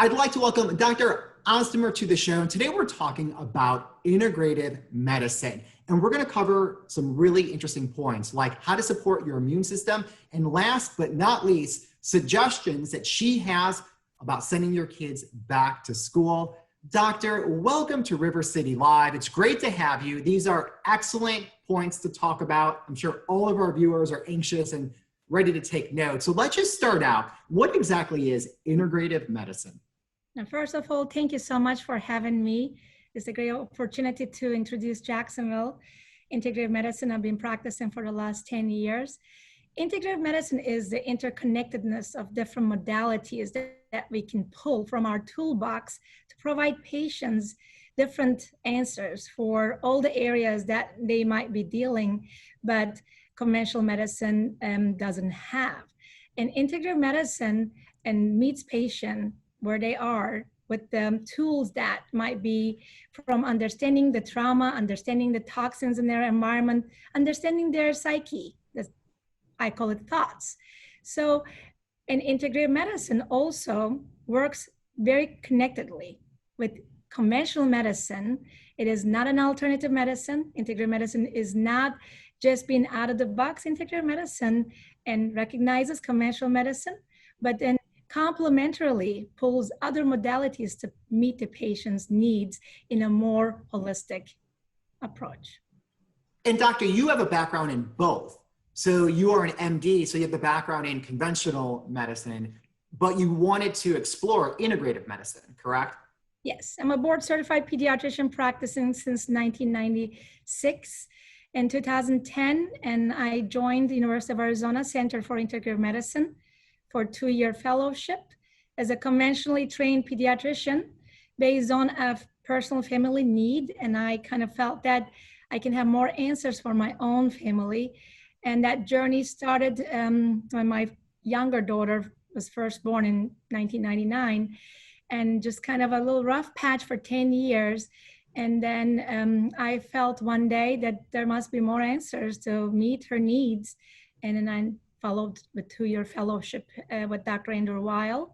I'd like to welcome Dr. Ozdemir to the show. And today we're talking about integrative medicine. And we're going to cover some really interesting points like how to support your immune system. And last but not least, suggestions that she has about sending your kids back to school. Doctor, welcome to River City Live. It's great to have you. These are excellent points to talk about. I'm sure all of our viewers are anxious and ready to take notes. So let's just start out. What exactly is integrative medicine? Now, first of all, thank you so much for having me. It's a great opportunity to introduce Jacksonville Integrative Medicine. I've been practicing for the last 10 years. Integrative medicine is the interconnectedness of different modalities that we can pull from our toolbox to provide patients different answers for all the areas that they might be dealing, but conventional medicine doesn't have. And integrative medicine meets patient where they are with the tools that might be from understanding the trauma, understanding the toxins in their environment, understanding their psyche. I call it thoughts. So, and integrative medicine also works very connectedly with conventional medicine. It is not an alternative medicine. Integrative medicine is not just being out of the box. Integrative medicine and recognizes conventional medicine, but then complementarily pulls other modalities to meet the patient's needs in a more holistic approach. And doctor, you have a background in both. So you are an MD, so you have the background in conventional medicine, but you wanted to explore integrative medicine, correct? Yes, I'm a board certified pediatrician practicing since 1996 and 2010, and I joined the University of Arizona Center for Integrative Medicine for a 2-year fellowship as a conventionally trained pediatrician based on a personal family need. And I kind of felt that I can have more answers for my own family. And that journey started when my younger daughter was first born in 1999, and just kind of a little rough patch for 10 years. And then I felt one day that there must be more answers to meet her needs. And then I followed the 2-year fellowship with Dr.O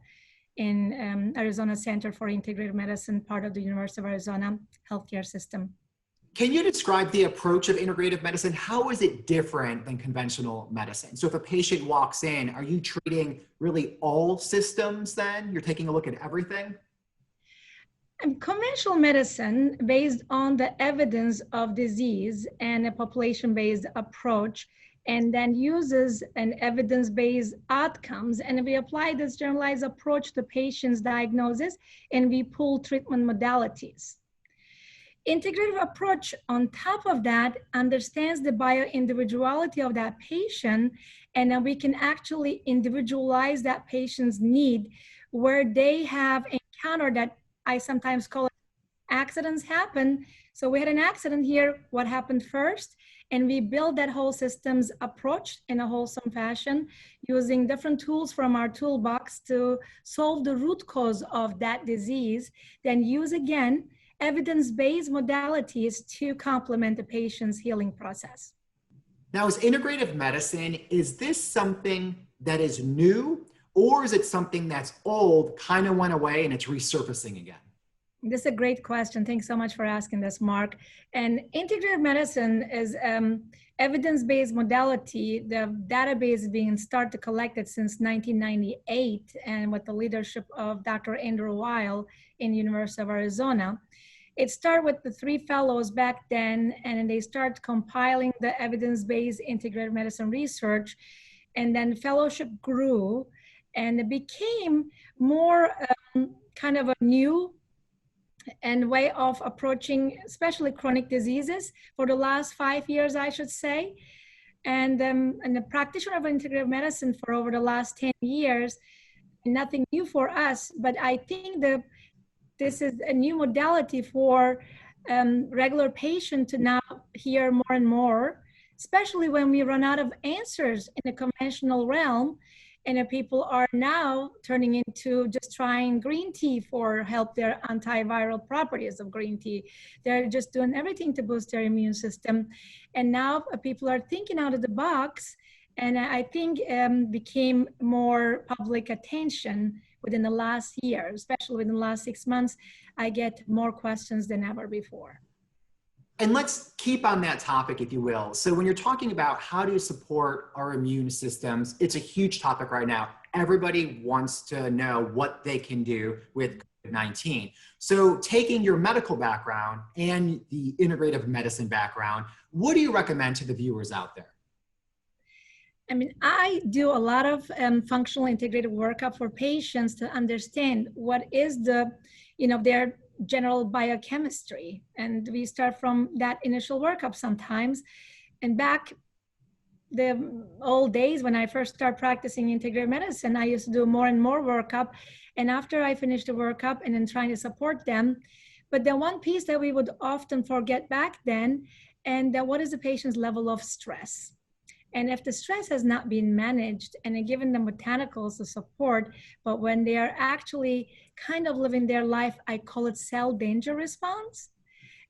in Arizona Center for Integrative Medicine, part of the University of Arizona healthcare system. Can you describe the approach of integrative medicine? How is it different than conventional medicine? So if a patient walks in, are you treating really all systems then? You're taking a look at everything? Conventional medicine, based on the evidence of disease and a population-based approach, and then uses an evidence-based outcomes, and we apply this generalized approach to patient's diagnosis, and we pull treatment modalities. Integrative approach on top of that understands the bio-individuality of that patient, and then we can actually individualize that patient's need where they have encountered that I sometimes call it accidents happen. So we had an accident here, what happened first? And we build that whole systems approach in a wholesome fashion using different tools from our toolbox to solve the root cause of that disease, then use again evidence-based modalities to complement the patient's healing process. Now, as integrative medicine, is this something that is new, or is it something that's old, kind of went away, and it's resurfacing again? This is a great question. Thanks so much for asking this, Mark. And integrative medicine is evidence-based modality. The database is being started collected since 1998, and with the leadership of Dr.O in University of Arizona. It started with the 3 fellows back then, and they start compiling the evidence-based integrative medicine research, and then fellowship grew, and it became more kind of a new and way of approaching, especially chronic diseases for the last 5 years, I should say. And a practitioner of integrative medicine for over the last 10 years, nothing new for us, but I think this is a new modality for regular patient to now hear more and more, especially when we run out of answers in the conventional realm. And people are now turning into just trying green tea for help their antiviral properties of green tea. They're just doing everything to boost their immune system. And now people are thinking out of the box, and I think became more public attention within the last year, especially within the last 6 months, I get more questions than ever before. And let's keep on that topic, if you will. So when you're talking about how to support our immune systems, it's a huge topic right now. Everybody wants to know what they can do with COVID-19. So taking your medical background and the integrative medicine background, what do you recommend to the viewers out there? I mean, I do a lot of functional integrative workup for patients to understand what is the, their general biochemistry. And we start from that initial workup sometimes. And back the old days when I first started practicing integrative medicine, I used to do more and more workup. And after I finished the workup and then trying to support them, but the one piece that we would often forget back then, and what is the patient's level of stress? And if the stress has not been managed and given them botanicals to support, but when they are actually kind of living their life, I call it cell danger response.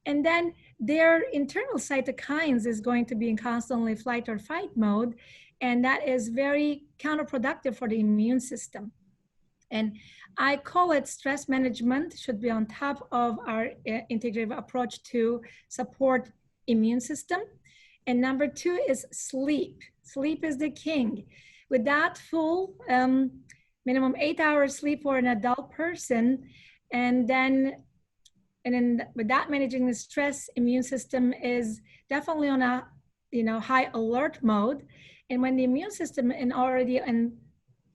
And then their internal cytokines is going to be in constantly flight or fight mode. And that is very counterproductive for the immune system. And I call it stress management should be on top of our integrative approach to support immune system. And number 2 is sleep. Sleep is the king. With that full minimum 8 hours sleep for an adult person, and then with that managing the stress, immune system is definitely on a high alert mode. And when the immune system is already in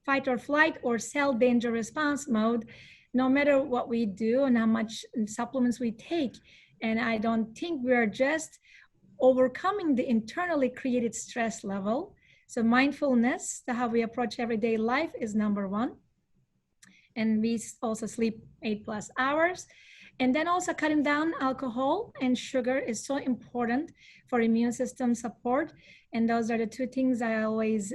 fight or flight or cell danger response mode, no matter what we do and how much supplements we take, and I don't think we're just overcoming the internally created stress level. So mindfulness, how we approach everyday life is number 1. And we also sleep 8+ hours. And then also cutting down alcohol and sugar is so important for immune system support. And those are the 2 things I always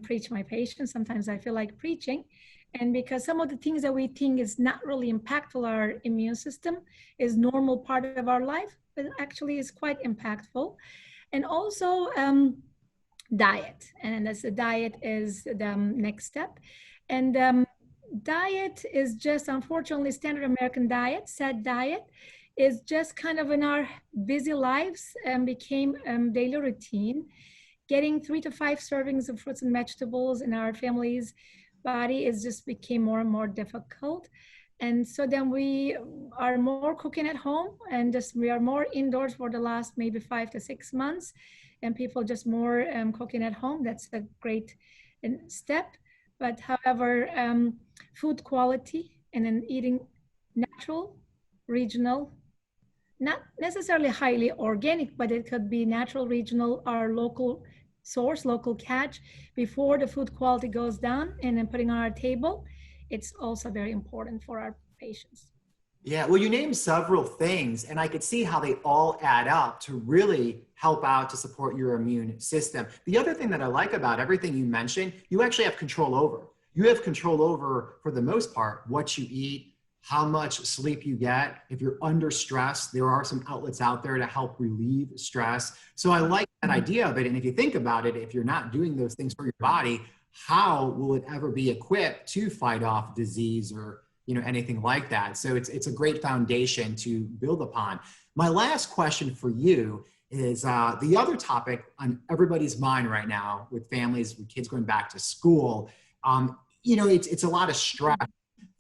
preach my patients. Sometimes I feel like preaching. And because some of the things that we think is not really impactful our immune system is normal part of our life, but actually is quite impactful. And also diet. And as the diet is the next step. And diet is just, unfortunately, standard American diet, set diet, is just kind of in our busy lives and became daily routine. Getting 3 to 5 servings of fruits and vegetables in our family's body is just became more and more difficult. And so then we are more cooking at home, and just we are more indoors for the last maybe 5 to 6 months, and people just more cooking at home. That's a great step. But however, food quality and then eating natural, regional, not necessarily highly organic, but it could be natural, regional, or local source, local catch before the food quality goes down, and then putting on our table. It's also very important for our patients. Yeah, well, you named several things, and I could see how they all add up to really help out to support your immune system. The other thing that I like about everything you mentioned, you actually have control over. You have control over, for the most part, what you eat, how much sleep you get. If you're under stress, there are some outlets out there to help relieve stress. So I like that idea of it. And if you think about it, if you're not doing those things for your body, how will it ever be equipped to fight off disease or anything like that? So it's a great foundation to build upon. My last question for you is the other topic on everybody's mind right now with families, with kids going back to school. It's a lot of stress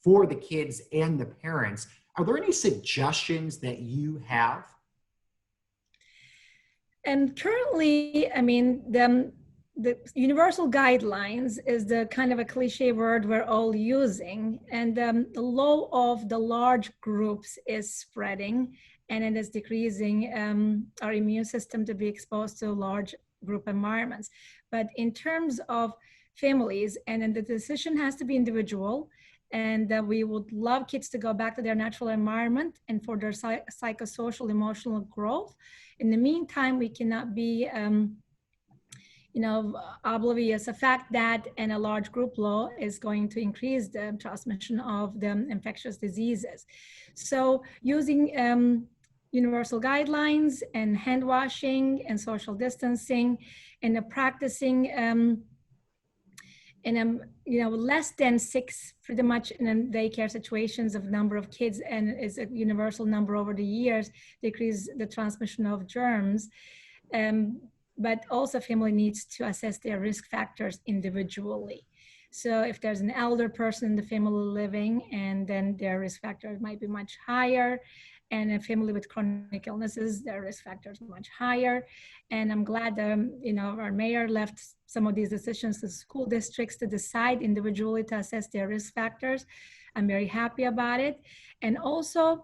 for the kids and the parents. Are there any suggestions that you have? And currently, I mean, the universal guidelines is the kind of a cliche word we're all using. And the law of the large groups is spreading, and it is decreasing our immune system to be exposed to large group environments. But in terms of families, and then the decision has to be individual, and we would love kids to go back to their natural environment and for their psychosocial, emotional growth. In the meantime, we cannot be oblivious of the fact that in a large group law is going to increase the transmission of the infectious diseases. So using universal guidelines and hand washing and social distancing and practicing and less than 6 pretty much in daycare situations of number of kids, and is a universal number over the years, decrease the transmission of germs. But also family needs to assess their risk factors individually. So if there's an elder person in the family living, and then their risk factors might be much higher, and a family with chronic illnesses, their risk factors are much higher. And I'm glad our mayor left some of these decisions to school districts to decide individually to assess their risk factors. I'm very happy about it. And also,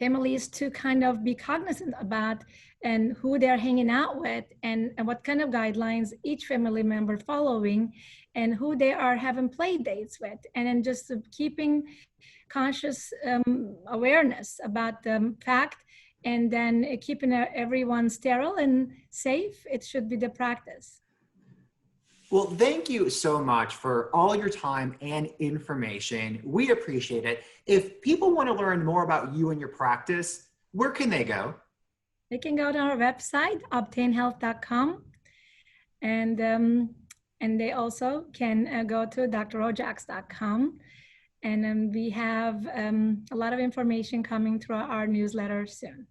families to kind of be cognizant about and who they're hanging out with, and what kind of guidelines each family member following, and who they are having play dates with, and then just keeping conscious awareness about the fact, and then keeping everyone sterile and safe. It should be the practice. Well, thank you so much for all your time and information. We appreciate it. If people want to learn more about you and your practice, where can they go? They can go to our website, obtainhealth.com, and they also can go to Dr.O.Jax.com. And we have a lot of information coming through our newsletter soon.